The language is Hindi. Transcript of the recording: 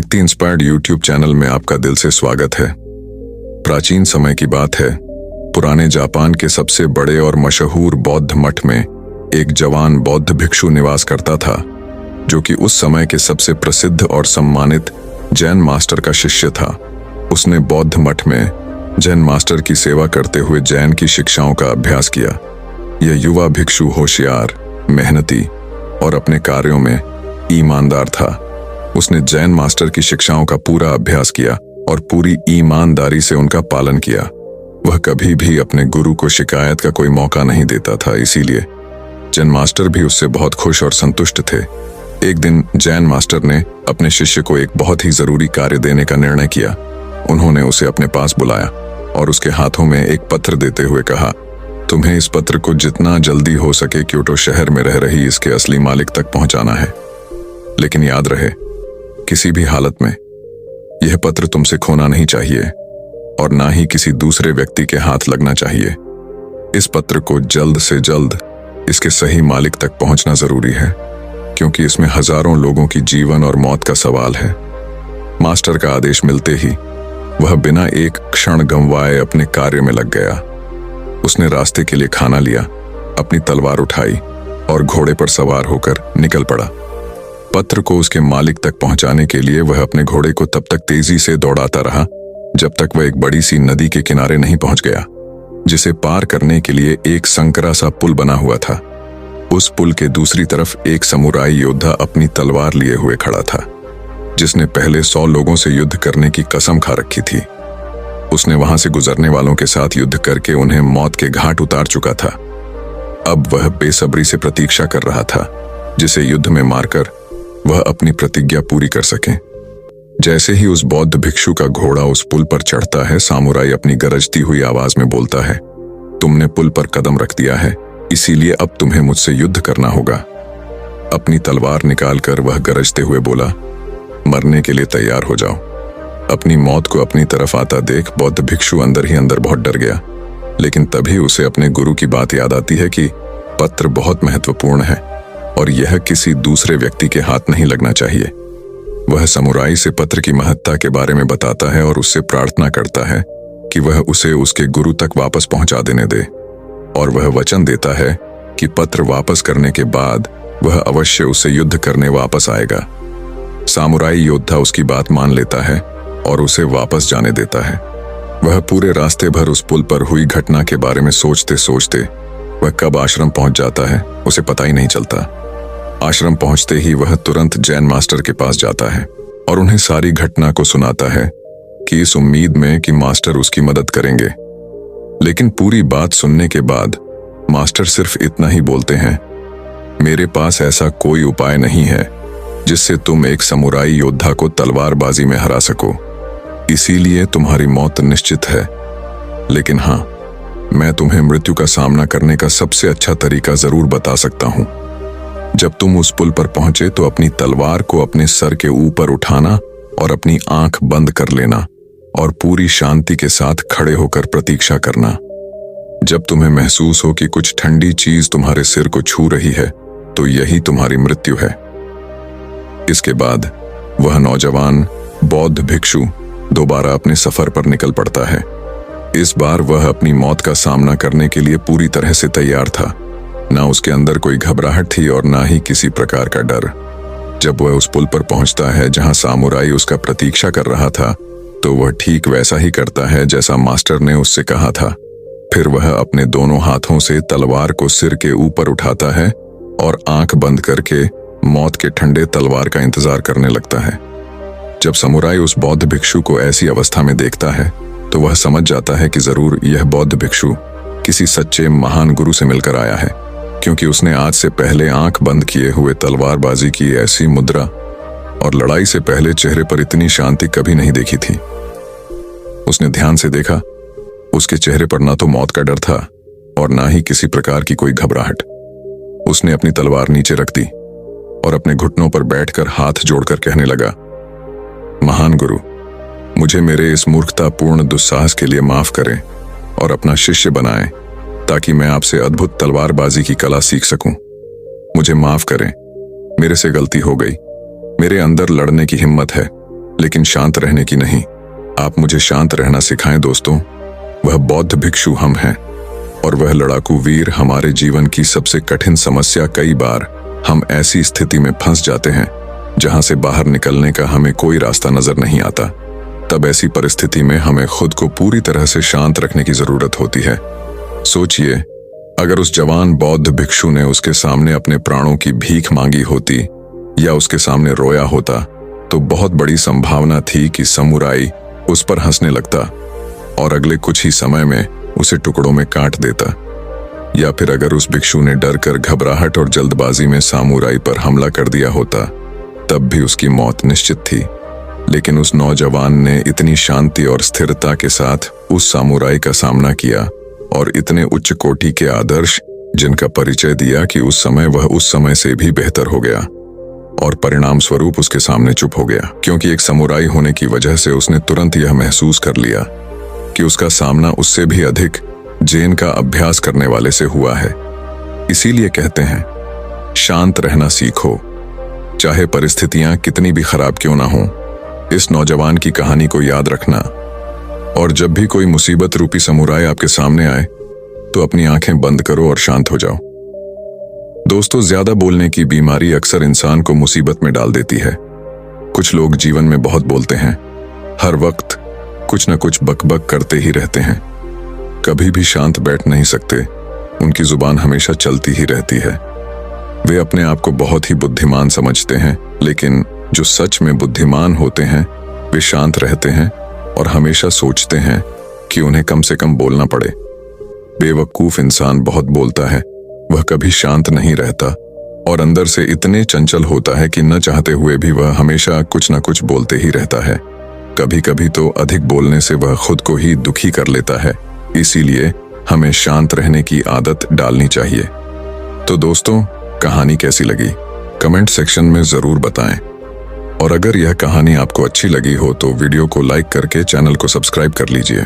भक्ति इंस्पायर्ड यूट्यूब चैनल में आपका दिल से स्वागत है। प्राचीन समय की बात है। पुराने जापान के सबसे बड़े और मशहूर बौद्ध मठ में एक जवान बौद्ध भिक्षु निवास करता था, जो कि उस समय के सबसे प्रसिद्ध और सम्मानित जैन मास्टर का शिष्य था। उसने बौद्ध मठ में जैन मास्टर की सेवा करते हुए जैन की शिक्षाओं का अभ्यास किया। यह युवा भिक्षु होशियार, मेहनती और अपने कार्यों में ईमानदार था। उसने जैन मास्टर की शिक्षाओं का पूरा अभ्यास किया और पूरी ईमानदारी से उनका पालन किया। वह कभी भी अपने गुरु को शिकायत का कोई मौका नहीं देता था, इसीलिए जैन मास्टर भी उससे बहुत खुश और संतुष्ट थे। एक दिन जैन मास्टर ने अपने शिष्य को एक बहुत ही जरूरी कार्य देने का निर्णय किया। उन्होंने उसे अपने पास बुलाया और उसके हाथों में एक पत्र देते हुए कहा, तुम्हें इस पत्र को जितना जल्दी हो सके क्योटो शहर में रह रही इसके असली मालिक तक पहुंचाना है। लेकिन याद रहे, किसी भी हालत में यह पत्र तुमसे खोना नहीं चाहिए और ना ही किसी दूसरे व्यक्ति के हाथ लगना चाहिए। इस पत्र को जल्द से जल्द इसके सही मालिक तक पहुंचना जरूरी है, क्योंकि इसमें हजारों लोगों की जीवन और मौत का सवाल है। मास्टर का आदेश मिलते ही वह बिना एक क्षण गंवाए अपने कार्य में लग गया। उसने रास्ते के लिए खाना लिया, अपनी तलवार उठाई और घोड़े पर सवार होकर निकल पड़ा। पत्र को उसके मालिक तक पहुंचाने के लिए वह अपने घोड़े को तब तक तेजी से दौड़ाता रहा जब तक वह एक बड़ी सी नदी के किनारे नहीं पहुंच गया, जिसे पार करने के लिए एक संकरा सा पुल बना हुआ था। उस पुल के दूसरी तरफ एक समुराई योद्धा अपनी तलवार लिए हुए खड़ा था, जिसने पहले 100 लोगों से युद्ध करने की कसम खा रखी थी। उसने वहां से गुजरने वालों के साथ युद्ध करके उन्हें मौत के घाट उतार चुका था। अब वह बेसब्री से प्रतीक्षा कर रहा था, जिसे युद्ध में मारकर वह अपनी प्रतिज्ञा पूरी कर सके। जैसे ही उस बौद्ध भिक्षु का घोड़ा उस पुल पर चढ़ता है, सामुराई अपनी गरजती हुई आवाज में बोलता है, तुमने पुल पर कदम रख दिया है, इसीलिए अब तुम्हें मुझसे युद्ध करना होगा। अपनी तलवार निकालकर वह गरजते हुए बोला, मरने के लिए तैयार हो जाओ। अपनी मौत को अपनी तरफ आता देख बौद्ध भिक्षु अंदर ही अंदर बहुत डर गया, लेकिन तभी उसे अपने गुरु की बात याद आती है कि पत्र बहुत महत्वपूर्ण है और यह किसी दूसरे व्यक्ति के हाथ नहीं लगना चाहिए। वह समुराई से पत्र की महत्ता के बारे में बताता है और उससे प्रार्थना करता है कि वह उसे उसके गुरु तक वापस पहुंचा देने दे, और वह वचन देता है कि पत्र वापस करने के बाद वह अवश्य उससे युद्ध करने वापस आएगा। सामुराई योद्धा उसकी बात मान लेता है और उसे वापस जाने देता है। वह पूरे रास्ते भर उस पुल पर हुई घटना के बारे में सोचते सोचते वह कब आश्रम पहुंच जाता है उसे पता ही नहीं चलता। आश्रम पहुंचते ही वह तुरंत जैन मास्टर के पास जाता है और उन्हें सारी घटना को सुनाता है कि इस उम्मीद में कि मास्टर उसकी मदद करेंगे। लेकिन पूरी बात सुनने के बाद मास्टर सिर्फ इतना ही बोलते हैं, मेरे पास ऐसा कोई उपाय नहीं है जिससे तुम एक समुराई योद्धा को तलवारबाजी में हरा सको, इसीलिए तुम्हारी मौत निश्चित है। लेकिन हाँ, मैं तुम्हें मृत्यु का सामना करने का सबसे अच्छा तरीका जरूर बता सकता हूं। जब तुम उस पुल पर पहुंचे तो अपनी तलवार को अपने सर के ऊपर उठाना और अपनी आंख बंद कर लेना और पूरी शांति के साथ खड़े होकर प्रतीक्षा करना। जब तुम्हें महसूस हो कि कुछ ठंडी चीज तुम्हारे सिर को छू रही है, तो यही तुम्हारी मृत्यु है। इसके बाद वह नौजवान बौद्ध भिक्षु दोबारा अपने सफर पर निकल पड़ता है। इस बार वह अपनी मौत का सामना करने के लिए पूरी तरह से तैयार था। ना उसके अंदर कोई घबराहट थी और ना ही किसी प्रकार का डर। जब वह उस पुल पर पहुंचता है जहां सामुराई उसका प्रतीक्षा कर रहा था, तो वह ठीक वैसा ही करता है जैसा मास्टर ने उससे कहा था। फिर वह अपने दोनों हाथों से तलवार को सिर के ऊपर उठाता है और आंख बंद करके मौत के ठंडे तलवार का इंतजार करने लगता है। जब समुराई उस बौद्ध भिक्षु को ऐसी अवस्था में देखता है, तो वह समझ जाता है कि जरूर यह बौद्ध भिक्षु किसी सच्चे महान गुरु से मिलकर आया है, क्योंकि उसने आज से पहले आंख बंद किए हुए तलवारबाजी की ऐसी मुद्रा और लड़ाई से पहले चेहरे पर इतनी शांति कभी नहीं देखी थी। उसने ध्यान से देखा, उसके चेहरे पर ना तो मौत का डर था और ना ही किसी प्रकार की कोई घबराहट। उसने अपनी तलवार नीचे रख दी और अपने घुटनों पर बैठकर हाथ जोड़कर कहने लगा, महान गुरु, मुझे मेरे इस मूर्खतापूर्ण दुस्साहस के लिए माफ करें और अपना शिष्य बनाएं, ताकि मैं आपसे अद्भुत तलवारबाजी की कला सीख सकूं। मुझे माफ करें, मेरे से गलती हो गई। मेरे अंदर लड़ने की हिम्मत है, लेकिन शांत रहने की नहीं। आप मुझे शांत रहना सिखाएं दोस्तों। वह बौद्ध भिक्षु हम हैं, और वह लड़ाकू वीर हमारे जीवन की सबसे कठिन समस्या। कई बार हम ऐसी स्थिति में फंस जाते हैं जहां से बाहर निकलने का हमें कोई रास्ता नजर नहीं आता। तब ऐसी परिस्थिति में हमें खुद को पूरी तरह से शांत रखने की जरूरत होती है। सोचिए, अगर उस जवान बौद्ध भिक्षु ने उसके सामने अपने प्राणों की भीख मांगी होती या उसके सामने रोया होता, तो बहुत बड़ी संभावना थी कि समुराई उस पर हंसने लगता और अगले कुछ ही समय में उसे टुकड़ों में काट देता। या फिर अगर उस भिक्षु ने डरकर घबराहट और जल्दबाजी में सामुराई पर हमला कर दिया होता, तब भी उसकी मौत निश्चित थी। लेकिन उस नौजवान ने इतनी शांति और स्थिरता के साथ उस सामुराई का सामना किया और इतने उच्च कोटि के आदर्श जिनका परिचय दिया कि उस समय वह उस समय से भी बेहतर हो गया, और परिणाम स्वरूप उसके सामने चुप हो गया, क्योंकि एक समुराई होने की वजह से उसने तुरंत यह महसूस कर लिया कि उसका सामना उससे भी अधिक जेन का अभ्यास करने वाले से हुआ है। इसीलिए कहते हैं, शांत रहना सीखो, चाहे परिस्थितियां कितनी भी खराब क्यों ना हो। इस नौजवान की कहानी को याद रखना, और जब भी कोई मुसीबत रूपी समुराई आपके सामने आए तो अपनी आंखें बंद करो और शांत हो जाओ। दोस्तों, ज्यादा बोलने की बीमारी अक्सर इंसान को मुसीबत में डाल देती है। कुछ लोग जीवन में बहुत बोलते हैं, हर वक्त कुछ न कुछ बकबक करते ही रहते हैं, कभी भी शांत बैठ नहीं सकते, उनकी जुबान हमेशा चलती ही रहती है। वे अपने आप को बहुत ही बुद्धिमान समझते हैं, लेकिन जो सच में बुद्धिमान होते हैं वे शांत रहते हैं और हमेशा सोचते हैं कि उन्हें कम से कम बोलना पड़े। बेवकूफ इंसान बहुत बोलता है, वह कभी शांत नहीं रहता और अंदर से इतने चंचल होता है कि न चाहते हुए भी वह हमेशा कुछ न कुछ बोलते ही रहता है। कभी कभी तो अधिक बोलने से वह खुद को ही दुखी कर लेता है। इसीलिए हमें शांत रहने की आदत डालनी चाहिए। तो दोस्तों, कहानी कैसी लगी कमेंट सेक्शन में जरूर बताएं, और अगर यह कहानी आपको अच्छी लगी हो तो वीडियो को लाइक करके चैनल को सब्सक्राइब कर लीजिए।